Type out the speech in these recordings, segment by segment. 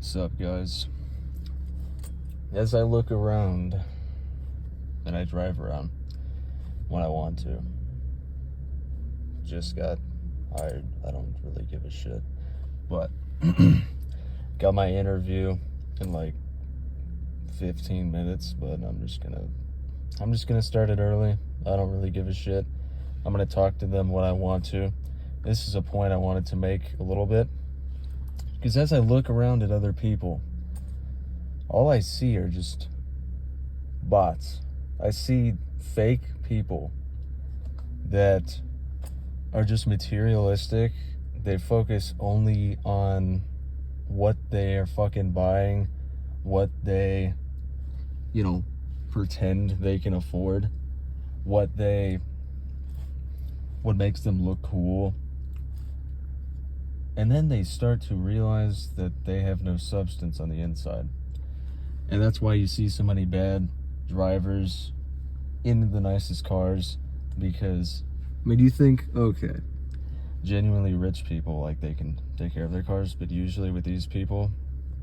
What's up, guys? As I look around and I drive around when I want to, just got hired. I don't really give a shit, but got my interview in like 15 minutes, but I'm just gonna start it early. I don't really give a shit. I'm gonna talk to them what I want to. This is a point I wanted to make a little bit, because as I look around at other people, all I see are just bots. I see fake people that are just materialistic. They focus only on what they are fucking buying, what they, pretend they can afford, what makes them look cool. And then they start to realize that they have no substance on the inside. And that's why you see so many bad drivers in the nicest cars, because, you think, okay, genuinely rich people, like, they can take care of their cars, but usually with these people,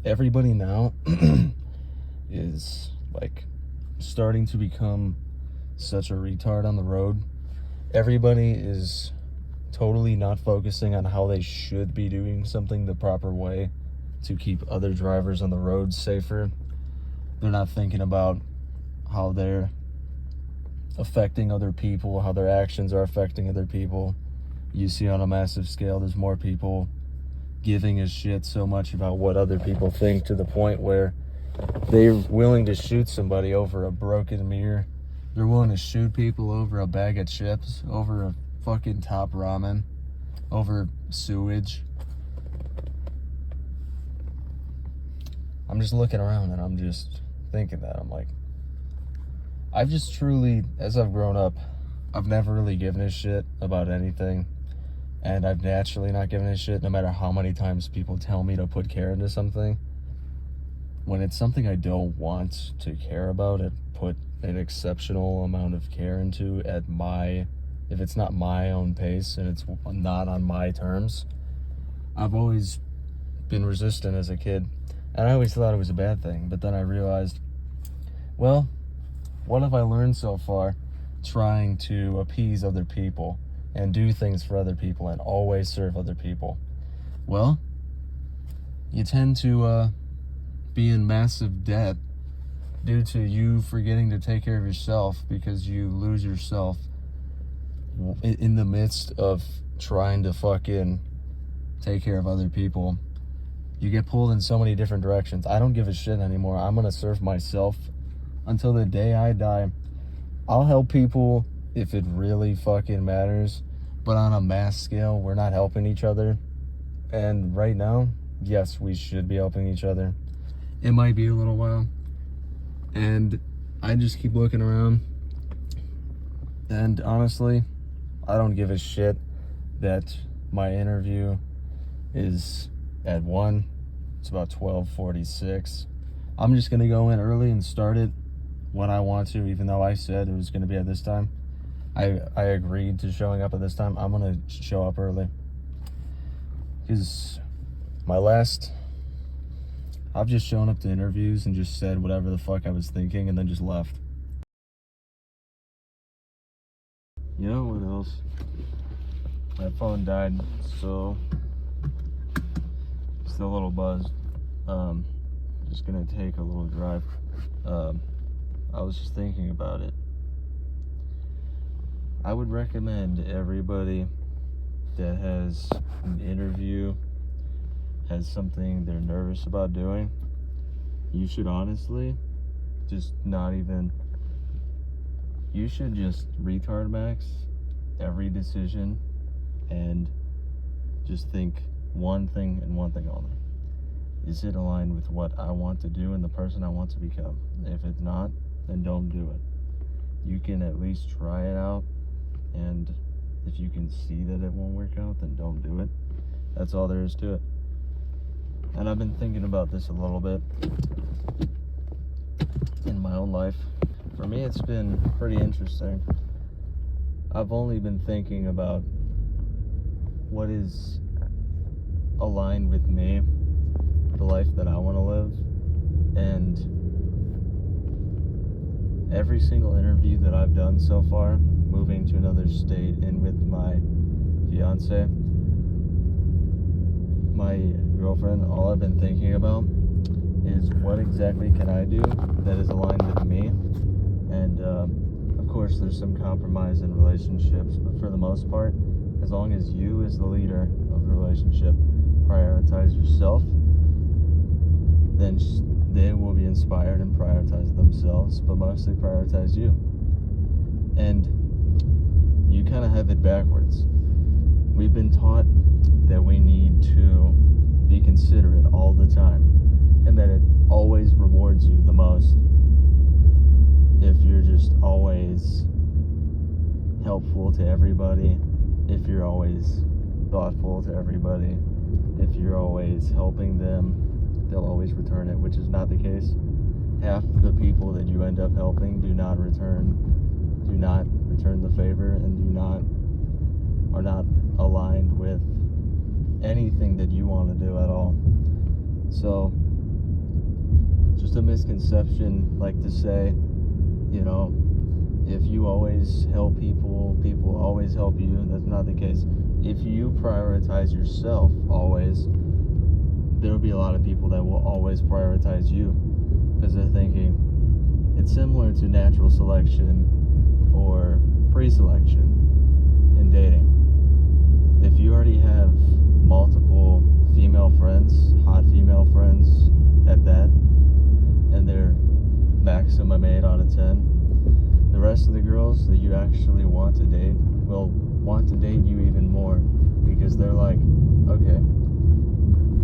everybody now is, like, starting to become such a retard on the road. Everybody is totally not focusing on how they should be doing something the proper way to keep other drivers on the road safer. They're not thinking about how they're affecting other people, how their actions are affecting other people. You see on a massive scale, there's more people giving a shit so much about what other people think, to the point where they're willing to shoot somebody over a broken mirror. They're willing to shoot people over a bag of chips, over a fucking top ramen, over sewage. I'm just looking around and I'm just thinking that. I'm like, I've just truly, as I've grown up, I've never really given a shit about anything. And I've naturally not given a shit, no matter how many times people tell me to put care into something. When it's something I don't want to care about, I put an exceptional amount of care into if it's not my own pace and it's not on my terms. I've always been resistant as a kid, and I always thought it was a bad thing. But then I realized, well, what have I learned so far trying to appease other people and do things for other people and always serve other people? Well, you tend to be in massive debt due to you forgetting to take care of yourself, because you lose yourself in the midst of trying to fucking take care of other people. You get pulled in so many different directions. I don't give a shit anymore. I'm gonna serve myself until the day I die. I'll help people if it really fucking matters, but on a mass scale, we're not helping each other. And right now, yes, we should be helping each other. It might be a little while. And I just keep looking around. And honestly, I don't give a shit that my interview is at 1. It's about 12:46. I'm just going to go in early and start it when I want to, even though I said it was going to be at this time. I agreed to showing up at this time. I'm going to show up early. Because I've just shown up to interviews and just said whatever the fuck I was thinking and then just left. You know what else? My phone died, so it's a little buzzed. Just gonna take a little drive. I was just thinking about it. I would recommend everybody that has an interview, has something they're nervous about doing, you should honestly you should just retard max every decision and just think one thing and one thing only. Is it aligned with what I want to do and the person I want to become? If it's not, then don't do it. You can at least try it out, and if you can see that it won't work out, then don't do it. That's all there is to it. And I've been thinking about this a little bit in my own life. For me, it's been pretty interesting. I've only been thinking about what is aligned with me the life that I want to live. And every single interview that I've done so far, moving to another state and with my fiance, my girlfriend, all I've been thinking about is what exactly can I do that is aligned with me. And of course there's some compromise in relationships, but for the most part, as long as you as the leader of the relationship prioritize yourself, then they will be inspired and prioritize themselves, but mostly prioritize you. And you kind of have it backwards. We've been taught that we need to be considerate all the time, and that it always rewards you the most if you're just always helpful to everybody, if you're always thoughtful to everybody, if you're always helping them, they'll always return it, which is not the case. Half the people that you end up helping do not return the favor, and are not aligned with anything that you want to do at all. So just a misconception, like to say, if you always help people, people always help you. That's not the case. If you prioritize yourself always, there will be a lot of people that will always prioritize you, because they're thinking it's similar to natural selection or pre-selection in dating. If you already have multiple female friends, hot female friends at that, and they're maximum 8 out of 10, the rest of the girls that you actually want to date will want to date you even more, because they're like, okay,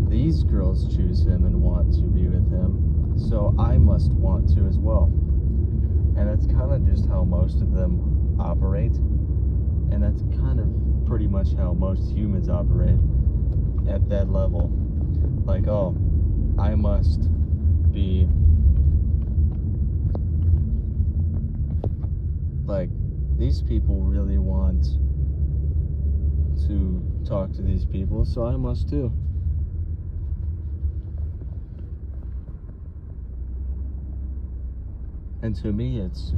these girls choose him and want to be with him, so I must want to as well. And that's kind of just how most of them operate, and that's kind of pretty much how most humans operate at that level. Like, oh, I must be like, these people really want to talk to these people, so I must too. And to me, it's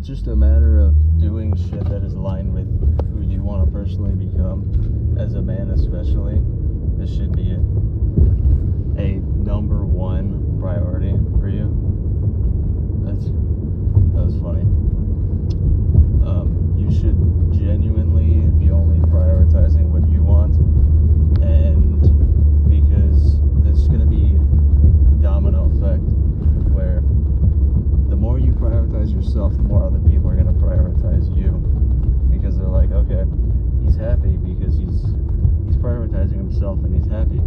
just a matter of doing shit that is aligned with who you want to personally become. As a man especially, this should be a number one priority for you. That was funny. You should genuinely be only prioritizing what you want, and because there's going to be a domino effect where the more you prioritize yourself, the more other people are going to prioritize you, because they're like, okay, he's happy because he's prioritizing himself and he's happy.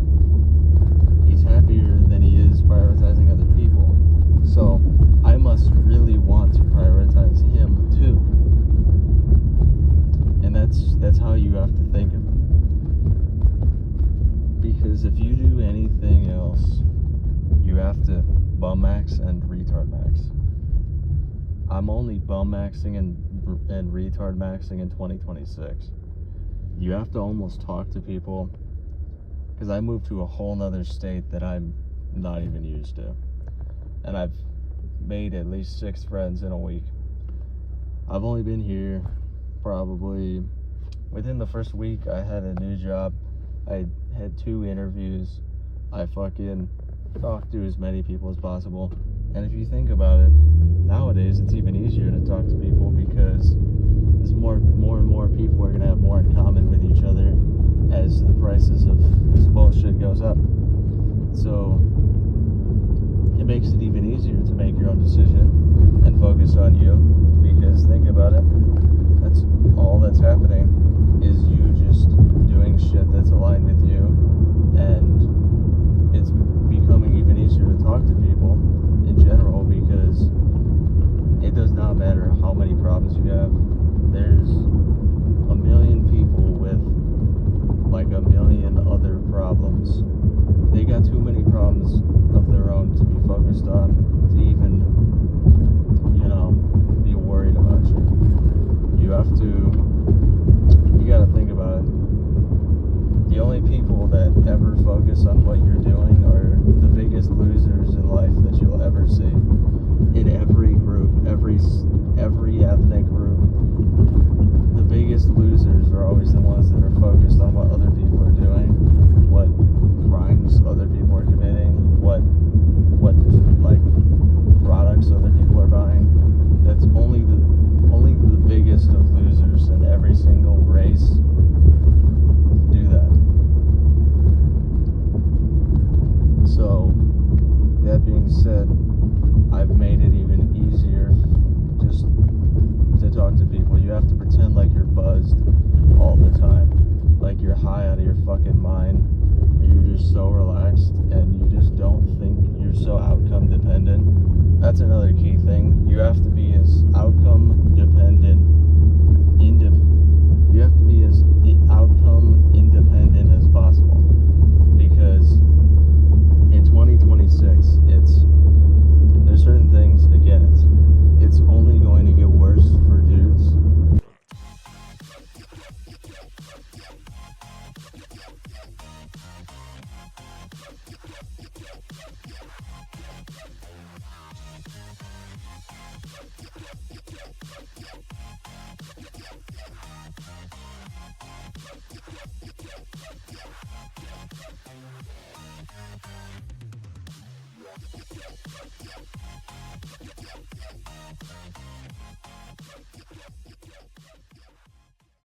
He's happier than he is prioritizing other people, so I must really want to prioritize him too. And that's how you have to think of it. Because if you do anything else, you have to bum max and retard max. I'm only bum maxing and retard maxing in 2026. You have to almost talk to people, because I moved to a whole nother state that I'm not even used to, and I've made at least 6 friends in a week. I've only been here probably within the first week. I had a new job, I had 2 interviews, I fucking talked to as many people as possible. And if you think about it, nowadays it's even easier to talk to people, because there's more and more people are going to have more in common with each other as the prices of this bullshit goes up. So it makes it even easier to make your own decision and focus on you, because think about it, that's all that's happening is you just doing shit that's aligned with you, and it's becoming even easier to talk to people in general, because it does not matter how many problems you have. There's a million people with like a million other problems. They got too many problems of their own to be focused on to even, be worried about you. You gotta think about it. The only people that ever focus on So, that being said, I've made it even easier just to talk to people. You have to pretend like you're buzzed all the time, like you're high out of your fucking mind. You're just so relaxed and you just don't think you're so outcome dependent. That's another key thing. You have to be as outcome dependent, you have to be as outcome independent as possible, because in 2026 there's certain things, again, it's only going to get worse for dudes.